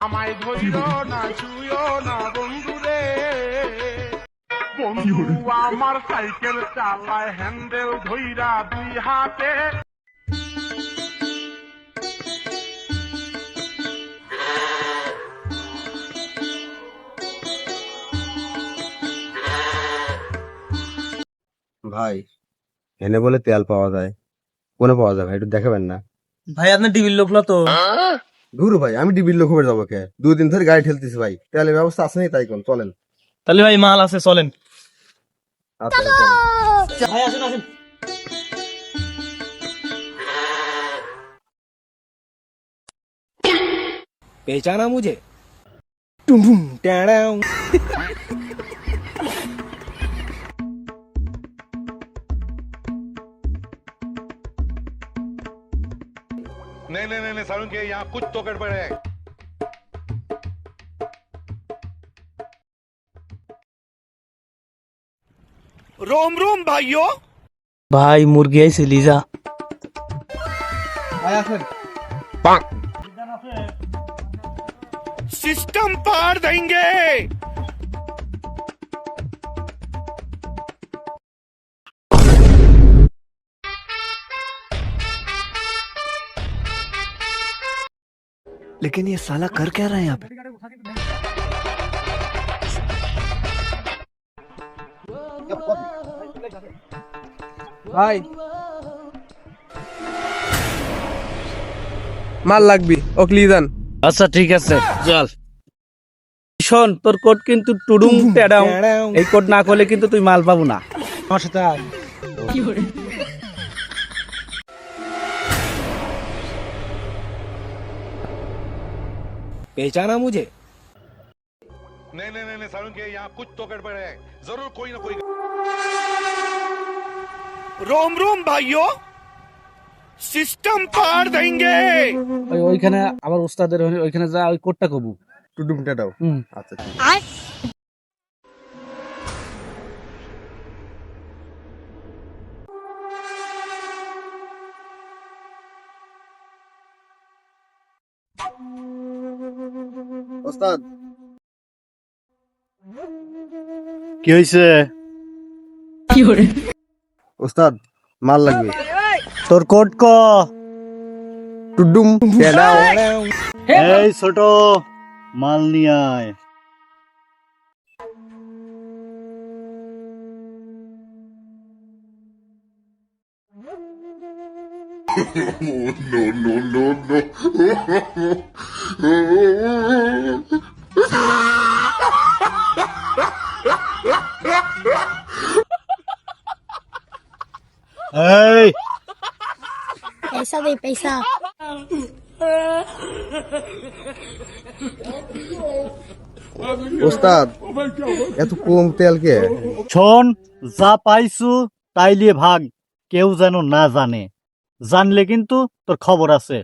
আমায় ধইরো না ছুঁয়ো না বন্ধুরে, বন্ধু আমার সাইকেল চালায় হ্যান্ডেল ধইরা দুই হাতে। ভাই এনে বলে তেল পাওয়া যায়, কোনে পাওয়া যায় ভাই একটু দেখাবেন না? ভাই আপনার ডিবির লোক না তো? দূর ভাই, আমি ডিবির লোক হয়ে যাবো কে? 2 দিন ধরে গাড়ি ঠেলতেছি ভাই, তেলের ব্যবস্থা আছে নাকি তাই কোন চলেন। তাহলে ভাই মাল আছে, চলেন। আচ্ছা চলেন। ভাই আসেন আসেন। पहचाना मुझे? टुम टुम टैडाऊ। नहीं नहीं नहीं सारुण के यहाँ कुछ तो गड़बड़ है। रोम रोम भाइयों, भाई मुर्गी ऐसे लीजा। ভাই আসেন। सिस्टम पार देंगे। लेकिन ये साला कर क्या रहा है यहाँ पे? ভাই মাল লাগবি ওকলি দেন। আচ্ছা ঠিক আছে চল। শোন, তোর কোড কিন্তু টুডুম ট্যাডাও, এই কোড না করলে কিন্তু তুই মাল পাবো না। আমার সাথে আয়। पहचाना मुझे? नहीं नहीं नहीं सारुण के यहाँ कुछ तो गड़बड़ है, जरूर कोई ना कोई। रोम रोम भाइयों, सिस्टम पार देंगे। ওইখানে আমার উস্তাদের ওইখানে যা, ওই কোডটা কবু। টুডুমটা দাও। হুম। আচ্ছা ঠিক আছে। ওস্তাদ কি হয়েছে? ওস্তাদ মাল লাগবে। তোর কোড ক। টুডুম টেডাও। এই ছোট মাল নিয়ে আয়। এই पैसा दे पैसा। ওস্তাদ এত কম তেল কে? শোন, যা পাইছু তাই লিয়ে ভাগ, কেউ যেন না জানে। জানলে কিন্তু তোর খবর আছে।